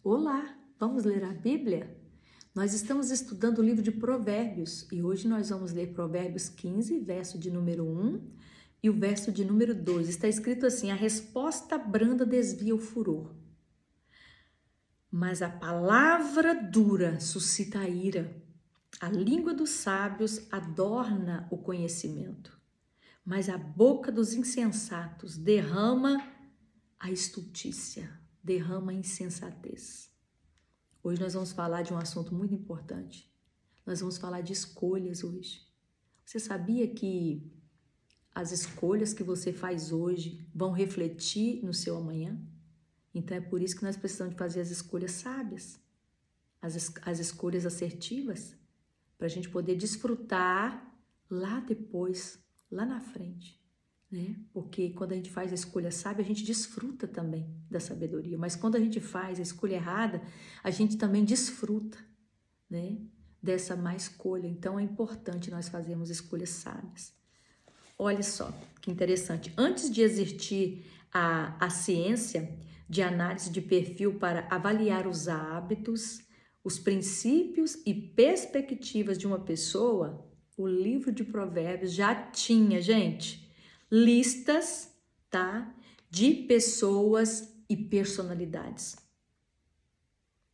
Olá, vamos ler a Bíblia? Nós estamos estudando o livro de Provérbios e hoje nós vamos ler Provérbios 15, verso de número 1 e o verso de número 2. Está escrito assim: a resposta branda desvia o furor, mas a palavra dura suscita a ira. A língua dos sábios adorna o conhecimento, mas a boca dos insensatos derrama a estultícia, derrama a insensatez. Hoje nós vamos falar de um assunto muito importante. Nós vamos falar de escolhas hoje. Você sabia que as escolhas que você faz hoje vão refletir no seu amanhã? Então é por isso que nós precisamos de fazer as escolhas sábias, as escolhas assertivas, para a gente poder desfrutar lá depois, lá na frente, né? Porque quando a gente faz a escolha sábia, a gente desfruta também da sabedoria, mas quando a gente faz a escolha errada, a gente também desfruta, né, dessa má escolha. Então é importante nós fazermos escolhas sábias. Olha só que interessante, antes de existir a ciência de análise de perfil para avaliar os hábitos, os princípios e perspectivas de uma pessoa, o livro de Provérbios já tinha, gente, listas, tá, de pessoas e personalidades.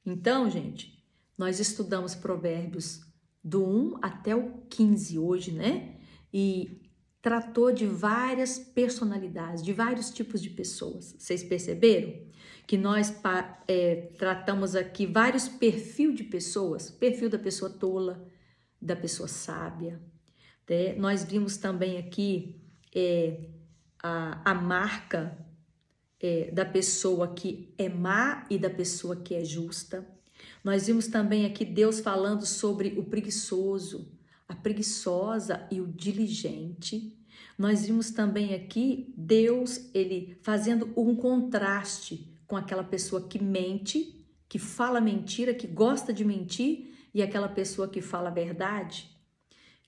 Então, gente, nós estudamos Provérbios do 1 até o 15 hoje, né? E tratou de várias personalidades, de vários tipos de pessoas. Vocês perceberam que nós tratamos aqui vários perfis de pessoas? Perfil da pessoa tola, da pessoa sábia. Né? Nós vimos também aqui a marca da pessoa que é má e da pessoa que é justa. Nós vimos também aqui Deus falando sobre o preguiçoso, a preguiçosa e o diligente. Nós vimos também aqui Deus, ele fazendo um contraste com aquela pessoa que mente, que fala mentira, que gosta de mentir, e aquela pessoa que fala a verdade,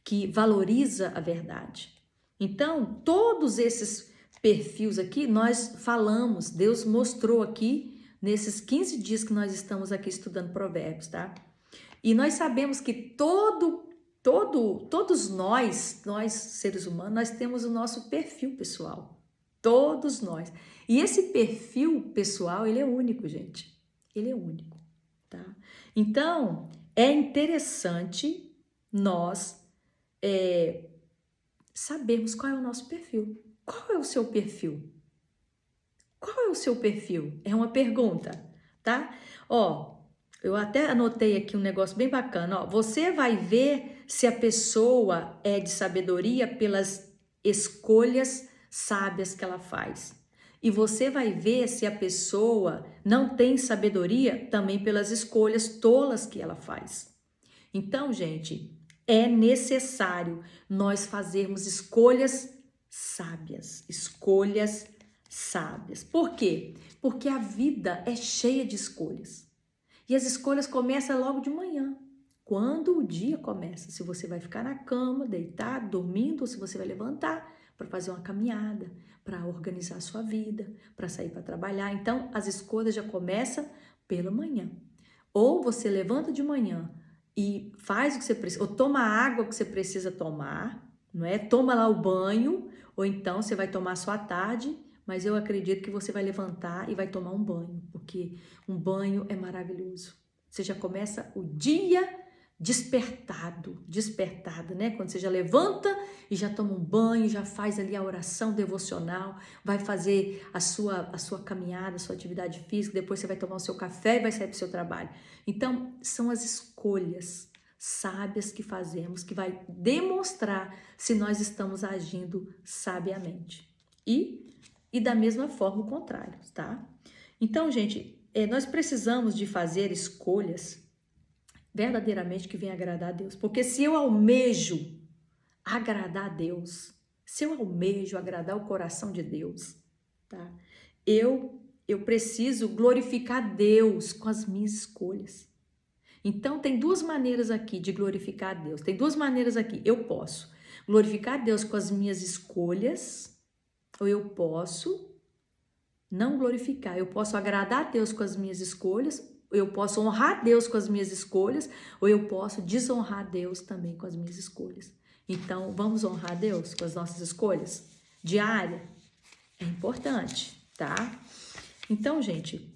que valoriza a verdade. Então, todos esses perfis aqui nós falamos, Deus mostrou aqui nesses 15 dias que nós estamos aqui estudando Provérbios, tá? E nós sabemos que todos nós seres humanos, nós temos o nosso perfil pessoal. Todos nós. E esse perfil pessoal, ele é único, gente. Ele é único, tá? Então, é interessante nós sabermos qual é o nosso perfil. Qual é o seu perfil? Qual é o seu perfil? É uma pergunta, tá? Ó, eu até anotei aqui um negócio bem bacana, ó. Você vai ver se a pessoa é de sabedoria pelas escolhas sábias que ela faz. E você vai ver se a pessoa não tem sabedoria também pelas escolhas tolas que ela faz. Então, gente, é necessário nós fazermos escolhas sábias, escolhas sábias. Por quê? Porque a vida é cheia de escolhas. E as escolhas começam logo de manhã, quando o dia começa. Se você vai ficar na cama, deitado, dormindo, ou se você vai levantar para fazer uma caminhada, para organizar a sua vida, para sair para trabalhar. Então, as escolhas já começam pela manhã. Ou você levanta de manhã e faz o que você precisa, ou toma a água que você precisa tomar, não é? Toma lá o banho, ou então você vai tomar só à tarde, mas eu acredito que você vai levantar e vai tomar um banho, porque um banho é maravilhoso. Você já começa o dia despertada, né? Quando você já levanta e já toma um banho, já faz ali a oração devocional, vai fazer a sua caminhada, a sua atividade física, depois você vai tomar o seu café e vai sair para o seu trabalho. Então, são as escolhas sábias que fazemos que vai demonstrar se nós estamos agindo sabiamente. E da mesma forma o contrário, tá? Então, gente, nós precisamos de fazer escolhas verdadeiramente que venham agradar a Deus. Porque se eu almejo agradar a Deus, se eu almejo agradar o coração de Deus, tá? Eu preciso glorificar Deus com as minhas escolhas. Então, tem duas maneiras aqui de glorificar a Deus. Tem duas maneiras aqui. Eu posso glorificar a Deus com as minhas escolhas, ou eu posso não glorificar. Eu posso agradar a Deus com as minhas escolhas, eu posso honrar Deus com as minhas escolhas, ou eu posso desonrar Deus também com as minhas escolhas. Então, vamos honrar Deus com as nossas escolhas? Diária? É importante, tá? Então, gente,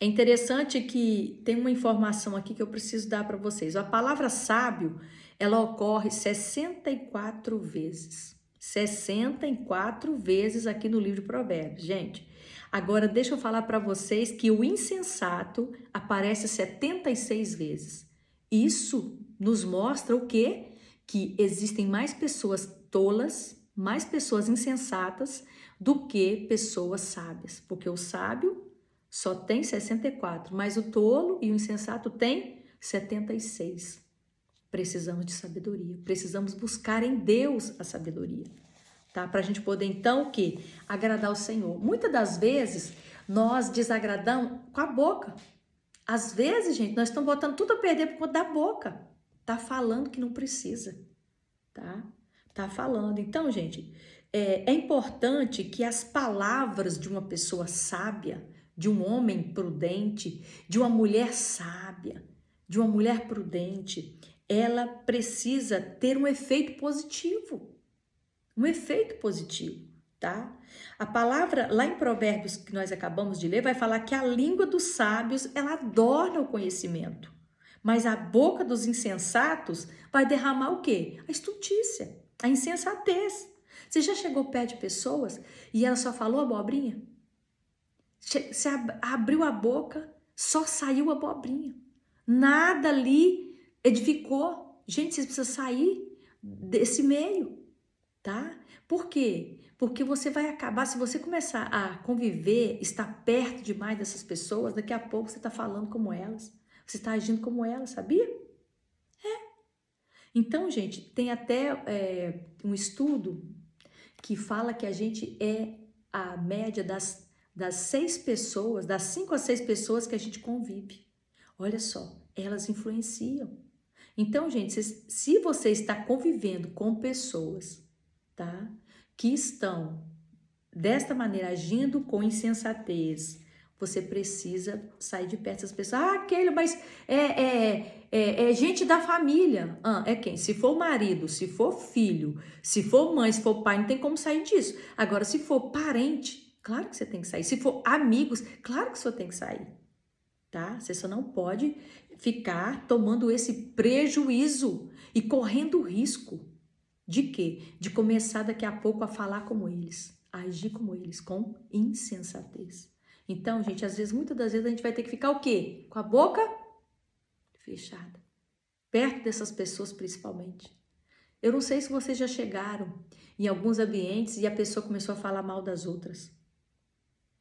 é interessante que tem uma informação aqui que eu preciso dar para vocês. A palavra sábio, ela ocorre 64 vezes. 64 vezes aqui no livro de Provérbios, gente. Agora, deixa eu falar para vocês que o insensato aparece 76 vezes. Isso nos mostra o quê? Que existem mais pessoas tolas, mais pessoas insensatas do que pessoas sábias. Porque o sábio só tem 64, mas o tolo e o insensato tem 76. Precisamos de sabedoria, precisamos buscar em Deus a sabedoria, tá? Para a gente poder então o quê? Agradar o Senhor. Muitas das vezes nós desagradamos com a boca. Às vezes, gente, nós estamos botando tudo a perder por conta da boca. Tá falando que não precisa, tá? Tá falando. Então, gente, é importante que as palavras de uma pessoa sábia, de um homem prudente, de uma mulher sábia, de uma mulher prudente, ela precisa ter um efeito positivo. Um efeito positivo, tá? A palavra lá em Provérbios que nós acabamos de ler vai falar que a língua dos sábios, ela adorna o conhecimento. Mas a boca dos insensatos vai derramar o quê? A estultícia, a insensatez. Você já chegou perto de pessoas e ela só falou abobrinha? Você abriu a boca, só saiu abobrinha. Nada ali edificou. Gente, vocês precisam sair desse meio, tá? Por quê? Porque você vai acabar, se você começar a conviver, estar perto demais dessas pessoas, daqui a pouco você está falando como elas, você está agindo como elas, sabia? Então, gente, tem até um estudo que fala que a gente é a média das 6 pessoas, das 5 a 6 pessoas que a gente convive. Olha só, elas influenciam. Então, gente, se você está convivendo com pessoas, tá, que estão desta maneira agindo com insensatez, você precisa sair de perto dessas pessoas. Ah, Keila, mas é gente da família. É quem? Se for marido, se for filho, se for mãe, se for pai, não tem como sair disso. Agora, se for parente, claro que você tem que sair. Se for amigos, claro que você tem que sair. Tá? Você só não pode ficar tomando esse prejuízo e correndo risco de quê? De começar daqui a pouco a falar como eles, a agir como eles, com insensatez. Então, gente, às vezes, muitas das vezes a gente vai ter que ficar o quê? Com a boca fechada. Perto dessas pessoas, principalmente. Eu não sei se vocês já chegaram em alguns ambientes e a pessoa começou a falar mal das outras.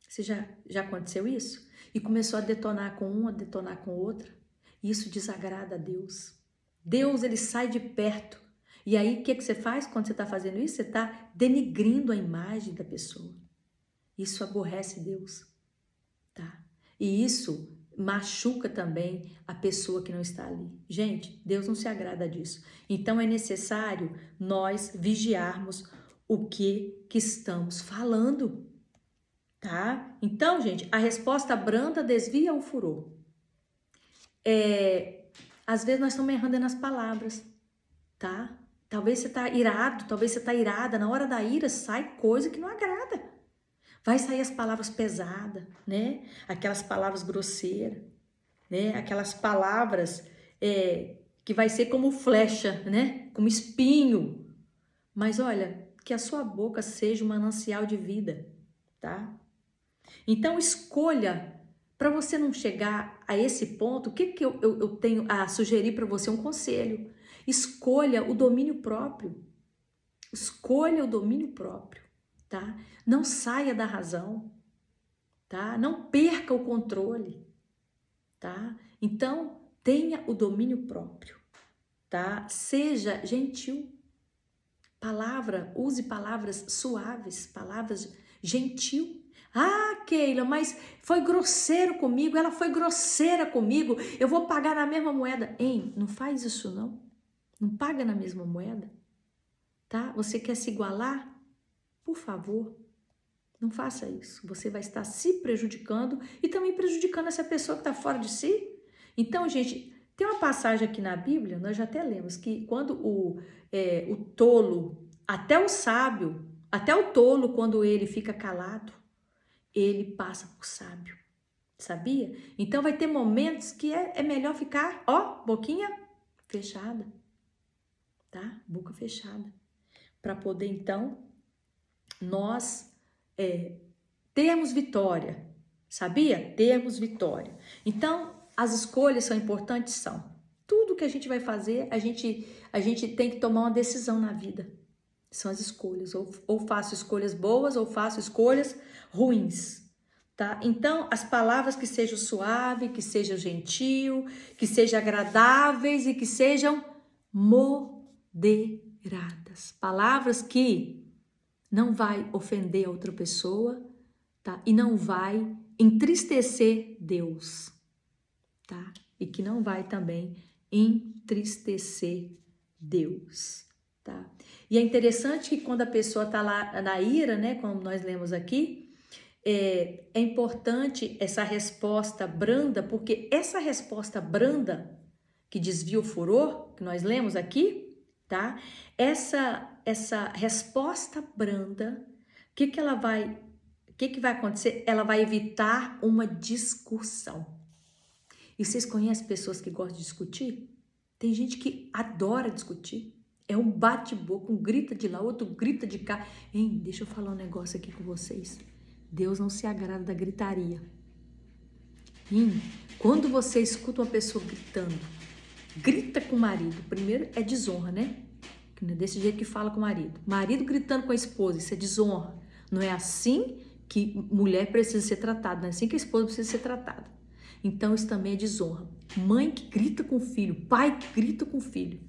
Você já aconteceu isso? E começou a detonar com uma, a detonar com outra. Isso desagrada a Deus. Deus, ele sai de perto. E aí, o que você faz quando você está fazendo isso? Você está denigrindo a imagem da pessoa. Isso aborrece Deus, tá? E isso machuca também a pessoa que não está ali. Gente, Deus não se agrada disso. Então, é necessário nós vigiarmos o que estamos falando. Tá? Então, gente, a resposta branda desvia o furor. Às vezes nós estamos errando nas palavras, tá? Talvez você está irado, talvez você está irada. Na hora da ira sai coisa que não agrada. Vai sair as palavras pesadas, né? Aquelas palavras grosseiras, né? Aquelas palavras que vai ser como flecha, né? Como espinho. Mas olha, que a sua boca seja um manancial de vida, tá? Então, escolha, para você não chegar a esse ponto, o que eu tenho a sugerir para você? Um conselho. Escolha o domínio próprio. Escolha o domínio próprio, tá? Não saia da razão, tá? Não perca o controle, tá? Então, tenha o domínio próprio, tá? Seja gentil. Use palavras suaves, palavras gentil. Ah, Keila, mas foi grosseiro comigo, ela foi grosseira comigo, eu vou pagar na mesma moeda. Hein, não faz isso não. Não paga na mesma moeda, tá? Você quer se igualar? Por favor, Não faça isso. Você vai estar se prejudicando e também prejudicando essa pessoa que está fora de si. Então, gente, tem uma passagem aqui na Bíblia, nós já até lemos, que quando o tolo, até o sábio, até o tolo, quando ele fica calado, ele passa por sábio. Sabia? Então vai ter momentos que é melhor ficar, ó, boquinha fechada, tá? Boca fechada. Para poder, então, nós termos vitória. Sabia? Termos vitória. Então, as escolhas são importantes? São. Tudo que a gente vai fazer, a gente tem que tomar uma decisão na vida. São as escolhas. Ou faço escolhas boas ou faço escolhas ruins. Tá? Então, as palavras que sejam suaves, que sejam gentil, que sejam agradáveis e que sejam moderadas. Palavras que não vai ofender a outra pessoa, tá? E não vai entristecer Deus, tá? E que não vai também entristecer Deus, tá? E é interessante que quando a pessoa tá lá na ira, né, como nós lemos aqui, é importante essa resposta branda, porque essa resposta branda que desvia o furor, que nós lemos aqui, tá? Essa resposta branda, o que vai acontecer? Ela vai evitar uma discussão. E vocês conhecem pessoas que gostam de discutir? Tem gente que adora discutir. É um bate-boca, um grita de lá, outro grita de cá. Hein, deixa eu falar um negócio aqui com vocês. Deus não se agrada da gritaria. Quando você escuta uma pessoa gritando, grita com o marido, primeiro é desonra, né? Não é desse jeito que fala com o marido. Marido gritando com a esposa, isso é desonra. Não é assim que mulher precisa ser tratada, não é assim que a esposa precisa ser tratada. Então isso também é desonra. Mãe que grita com o filho, pai que grita com o filho.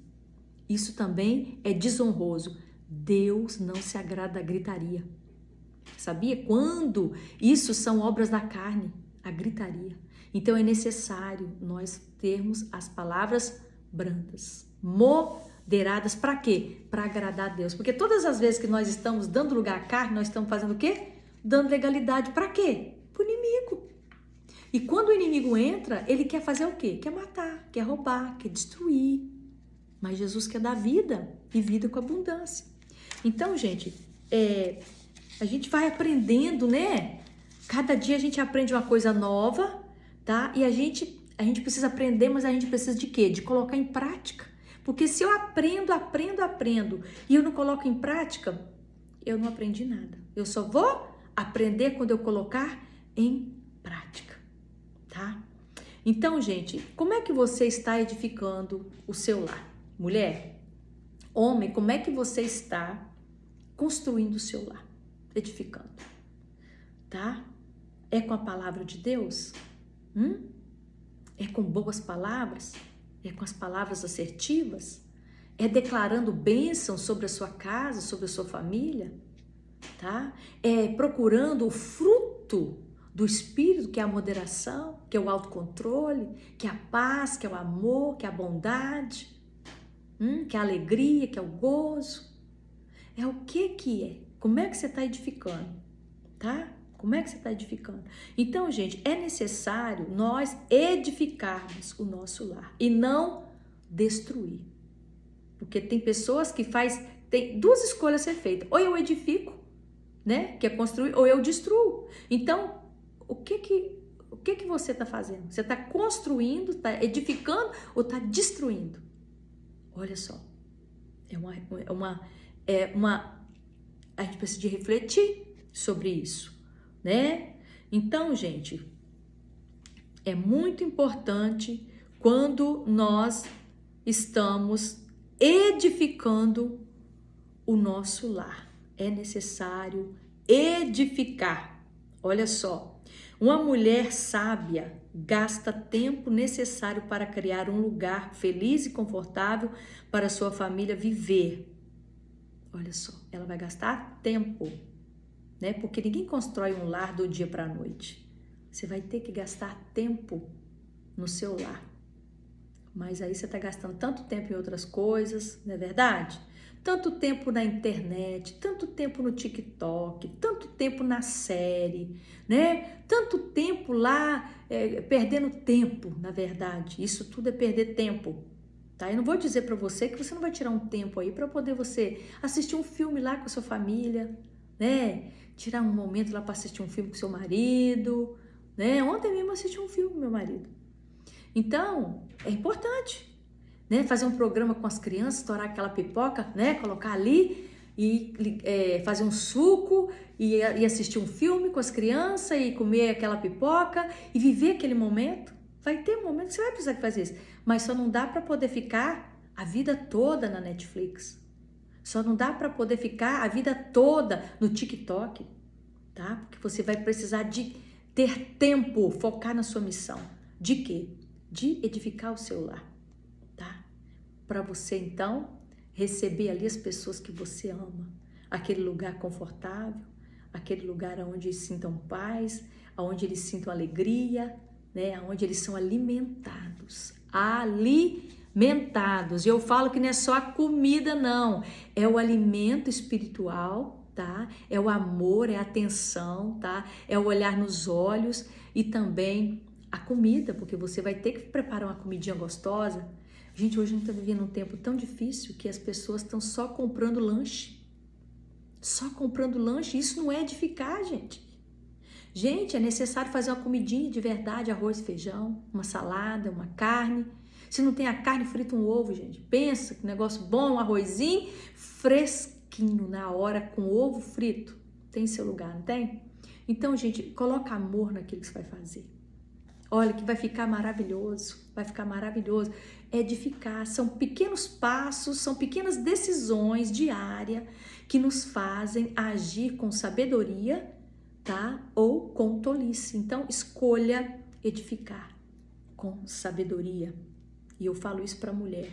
Isso também é desonroso. Deus não se agrada da gritaria. Sabia? Quando isso são obras da carne, a gritaria. Então é necessário nós termos as palavras brandas, moderadas. Para quê? Para agradar a Deus. Porque todas as vezes que nós estamos dando lugar à carne, nós estamos fazendo o quê? Dando legalidade. Para quê? Para o inimigo. E quando o inimigo entra, ele quer fazer o quê? Quer matar, quer roubar, quer destruir. Mas Jesus quer dar vida e vida com abundância. Então, gente, a gente vai aprendendo, né? Cada dia a gente aprende uma coisa nova, tá? E a gente precisa aprender, mas a gente precisa de quê? De colocar em prática. Porque se eu aprendo e eu não coloco em prática, eu não aprendi nada. Eu só vou aprender quando eu colocar em prática, tá? Então, gente, como é que você está edificando o seu lar? Mulher, homem, como é que você está construindo o seu lar? Edificando, tá? É com a palavra de Deus? É com boas palavras? É com as palavras assertivas? É declarando bênção sobre a sua casa, sobre a sua família? Tá? É procurando o fruto do Espírito, que é a moderação, que é o autocontrole, que é a paz, que é o amor, que é a bondade, que é a alegria, que é o gozo. É o que é? Como é que você está edificando? Tá? Como é que você está edificando? Então, gente, é necessário nós edificarmos o nosso lar e não destruir. Porque tem pessoas que tem duas escolhas a ser feitas. Ou eu edifico, né? Que é construir, ou eu destruo. Então, o que você está fazendo? Você está construindo, está edificando ou está destruindo? Olha só. A gente precisa de refletir sobre isso, né? Então, gente, é muito importante quando nós estamos edificando o nosso lar. É necessário edificar. Olha só, uma mulher sábia gasta tempo necessário para criar um lugar feliz e confortável para sua família viver. Olha só, ela vai gastar tempo, né? Porque ninguém constrói um lar do dia para a noite. Você vai ter que gastar tempo no seu lar. Mas aí você está gastando tanto tempo em outras coisas, não é verdade? Tanto tempo na internet, tanto tempo no TikTok, tanto tempo na série, né? Tanto tempo lá, perdendo tempo, na verdade. Isso tudo é perder tempo, tá? Eu não vou dizer para você que você não vai tirar um tempo aí para poder você assistir um filme lá com a sua família, né? Tirar um momento lá para assistir um filme com seu marido, né? Ontem mesmo eu assisti um filme com meu marido. Então, é importante, né? Fazer um programa com as crianças, estourar aquela pipoca, né? Colocar ali e fazer um suco e assistir um filme com as crianças e comer aquela pipoca e viver aquele momento. Vai ter um momento que você vai precisar fazer isso, mas só não dá para poder ficar a vida toda na Netflix. Só não dá para poder ficar a vida toda no TikTok, tá? Porque você vai precisar de ter tempo, focar na sua missão. De quê? De edificar o seu lar, tá? Para você, então, receber ali as pessoas que você ama, aquele lugar confortável, aquele lugar onde eles sintam paz, onde eles sintam alegria, né? Onde eles são alimentados. Alimentados. E eu falo que não é só a comida, não. É o alimento espiritual, tá? É o amor, é a atenção, tá? É o olhar nos olhos e também a comida, porque você vai ter que preparar uma comidinha gostosa. Gente, hoje a gente está vivendo um tempo tão difícil que as pessoas estão só comprando lanche. Só comprando lanche. Isso não é edificar, gente. Gente, é necessário fazer uma comidinha de verdade, arroz, feijão, uma salada, uma carne. Se não tem a carne, frita um ovo, gente. Pensa que negócio bom, um arrozinho fresquinho na hora com ovo frito. Tem seu lugar, não tem? Então, gente, coloca amor naquilo que você vai fazer. Olha que vai ficar maravilhoso, vai ficar maravilhoso. Edificar, são pequenos passos, são pequenas decisões diárias que nos fazem agir com sabedoria, tá? Ou com tolice. Então, escolha edificar com sabedoria. E eu falo isso para a mulher.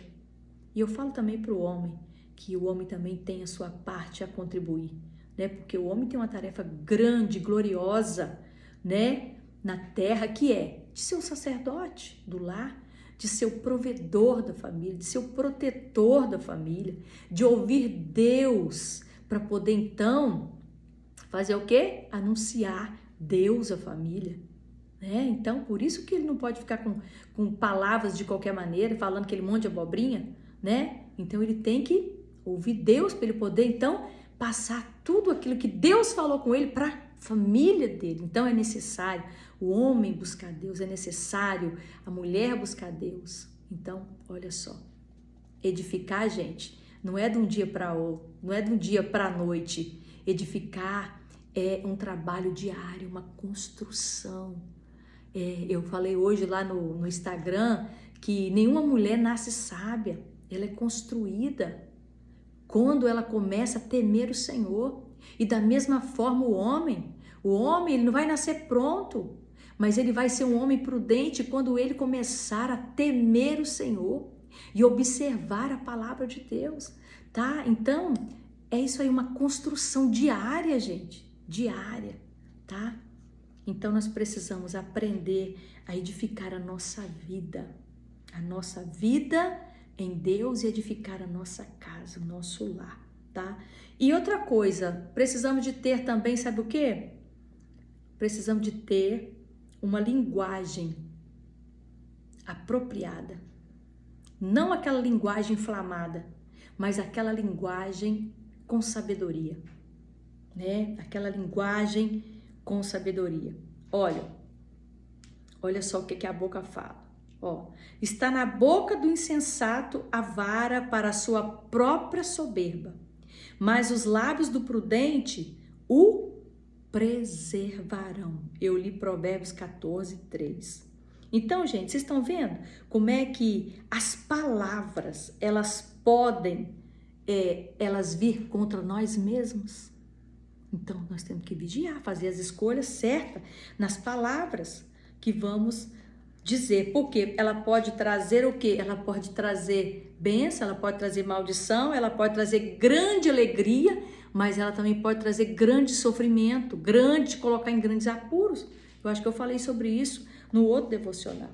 E eu falo também para o homem, que o homem também tem a sua parte a contribuir, né? Porque o homem tem uma tarefa grande, gloriosa, né? Na terra, que é de ser o sacerdote do lar, de ser o provedor da família, de ser o protetor da família, de ouvir Deus para poder então fazer o quê? Anunciar Deus à família, né? Então, por isso que ele não pode ficar com palavras de qualquer maneira, falando aquele monte de abobrinha, né? Então, ele tem que ouvir Deus para ele poder então passar tudo aquilo que Deus falou com ele para a família dele. Então, é necessário o homem buscar Deus, é necessário a mulher buscar Deus. Então, olha só, edificar, gente, não é de um dia para outro, não é de um dia para a noite. Edificar é um trabalho diário, uma construção. Eu falei hoje lá no Instagram que nenhuma mulher nasce sábia, ela é construída quando ela começa a temer o Senhor. E da mesma forma o homem ele não vai nascer pronto, mas ele vai ser um homem prudente quando ele começar a temer o Senhor e observar a palavra de Deus, tá? Então, é isso aí, uma construção diária, gente, diária, tá? Então, nós precisamos aprender a edificar a nossa vida em Deus e edificar a nossa casa, o nosso lar, tá? E outra coisa, precisamos de ter também, sabe o quê? Precisamos de ter uma linguagem apropriada. Não aquela linguagem inflamada, mas aquela linguagem com sabedoria, né? Aquela linguagem com sabedoria. Olha só o que a boca fala. Ó, está na boca do insensato a vara para a sua própria soberba, mas os lábios do prudente o preservarão. Eu li Provérbios 14, 3. Então, gente, vocês estão vendo como é que as palavras, elas podem, elas vir contra nós mesmos? Então, nós temos que vigiar, fazer as escolhas certas nas palavras que vamos dizer, porque ela pode trazer o quê? Ela pode trazer bênção, ela pode trazer maldição, ela pode trazer grande alegria, mas ela também pode trazer grande sofrimento, te colocar em grandes apuros. Eu acho que eu falei sobre isso no outro devocional.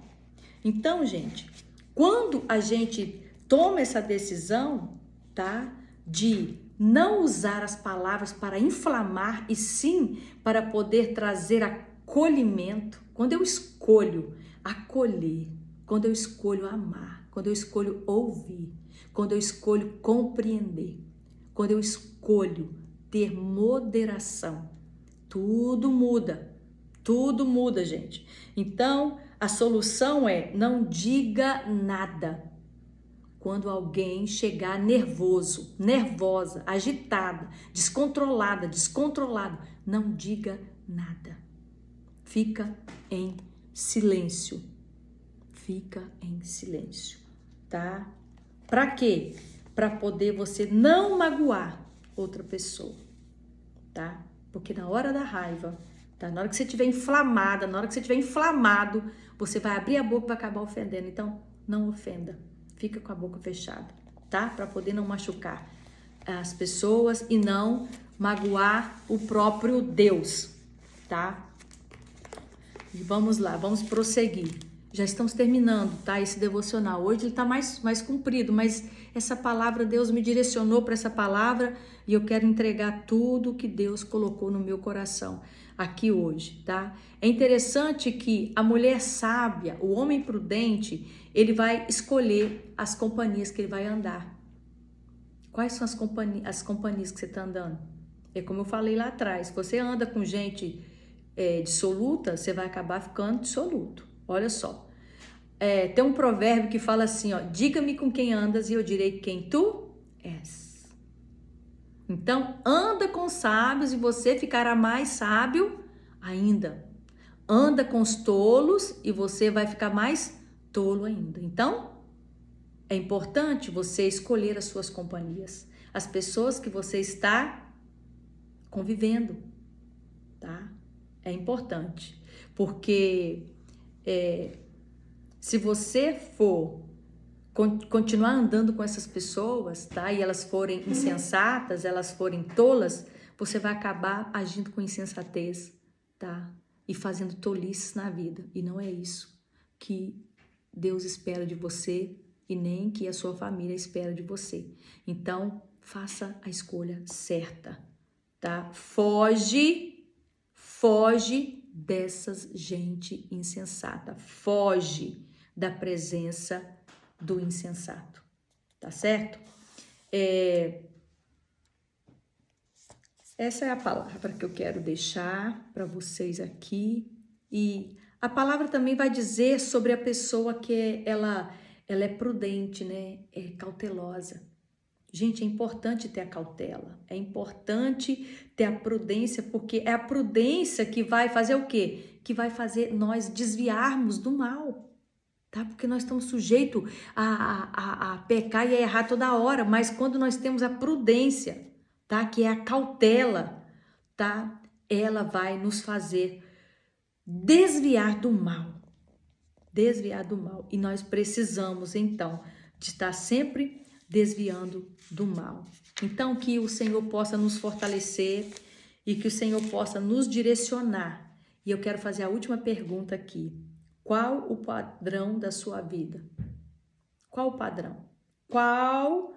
Então, gente, Quando a gente toma essa decisão, tá? De não usar as palavras para inflamar e sim para poder trazer acolhimento. Quando eu escolho acolher, quando eu escolho amar, quando eu escolho ouvir, quando eu escolho compreender, quando eu escolho ter moderação, tudo muda, gente. Então, a solução é não diga nada. Quando alguém chegar nervoso, nervosa, agitada, descontrolado, não diga nada. Fica em silêncio. Fica em silêncio, tá? Para quê? Para poder você não magoar outra pessoa, tá? Porque na hora da raiva, tá? Na hora que você estiver inflamada, na hora que você estiver inflamado, você vai abrir a boca e vai acabar ofendendo. Então, não ofenda. Fica com a boca fechada, tá? Para poder não machucar as pessoas e não magoar o próprio Deus, tá? E vamos lá, vamos prosseguir. Já estamos terminando, tá? Esse devocional. Hoje ele tá mais comprido, mas essa palavra, Deus me direcionou para essa palavra e eu quero entregar tudo que Deus colocou no meu coração aqui hoje, tá? É interessante que a mulher sábia, o homem prudente, ele vai escolher as companhias que ele vai andar. Quais são as companhias que você está andando? É como eu falei lá atrás, se você anda com gente dissoluta, você vai acabar ficando dissoluto. Olha só, tem um provérbio que fala assim, ó, diga-me com quem andas e eu direi quem tu és. Então, anda com sábios e você ficará mais sábio ainda. Anda com os tolos e você vai ficar mais tolo ainda. Então, é importante você escolher as suas companhias, as pessoas que você está convivendo, tá? É importante, porque se você for continuar andando com essas pessoas, tá? E elas forem insensatas, elas forem tolas, você vai acabar agindo com insensatez, tá? E fazendo tolices na vida. E não é isso que Deus espera de você e nem que a sua família espera de você. Então, faça a escolha certa, tá? Foge dessas gente insensata. Foge da presença do insensato, tá certo? Essa é a palavra que eu quero deixar para vocês aqui. E a palavra também vai dizer sobre a pessoa que ela é prudente, né? É cautelosa. Gente, é importante ter a cautela, é importante ter a prudência, porque é a prudência que vai fazer o quê? Que vai fazer nós desviarmos do mal, tá? Porque nós estamos sujeitos a pecar e a errar toda hora, mas quando nós temos a prudência, tá? Que é a cautela, tá? Ela vai nos fazer desviar do mal, e nós precisamos, então, de estar sempre desviando do mal. Então, que o Senhor possa nos fortalecer e que o Senhor possa nos direcionar. E eu quero fazer a última pergunta aqui. Qual o padrão da sua vida? Qual o padrão? Qual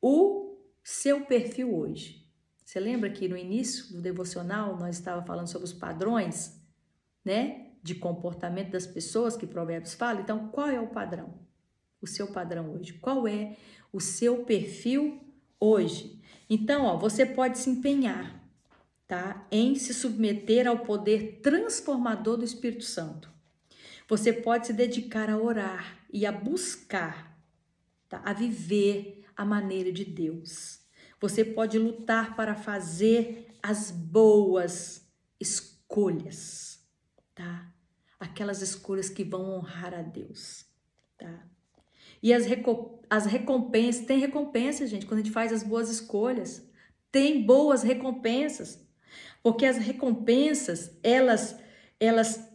o seu perfil hoje? Você lembra que no início do devocional nós estávamos falando sobre os padrões, né? De comportamento das pessoas que Provérbios fala? Então, qual é o padrão? O seu padrão hoje? Qual é o seu perfil hoje? Então, ó, você pode se empenhar, tá? Em se submeter ao poder transformador do Espírito Santo. Você pode se dedicar a orar e a buscar, tá? A viver a maneira de Deus. Você pode lutar para fazer as boas escolhas, tá? Aquelas escolhas que vão honrar a Deus, tá? E as recompensas, tem recompensa, gente, quando a gente faz as boas escolhas, tem boas recompensas, porque as recompensas, elas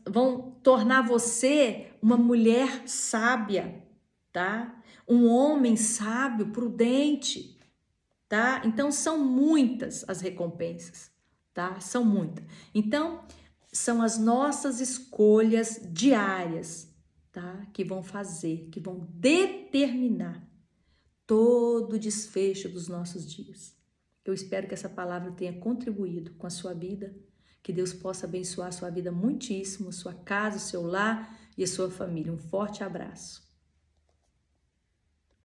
vão tornar você uma mulher sábia, tá? Um homem sábio, prudente, tá? Então, são muitas as recompensas, tá? São muitas. Então, são as nossas escolhas diárias, tá? Que vão fazer, que vão determinar todo o desfecho dos nossos dias. Eu espero que essa palavra tenha contribuído com a sua vida, que Deus possa abençoar a sua vida muitíssimo, sua casa, o seu lar e a sua família. Um forte abraço.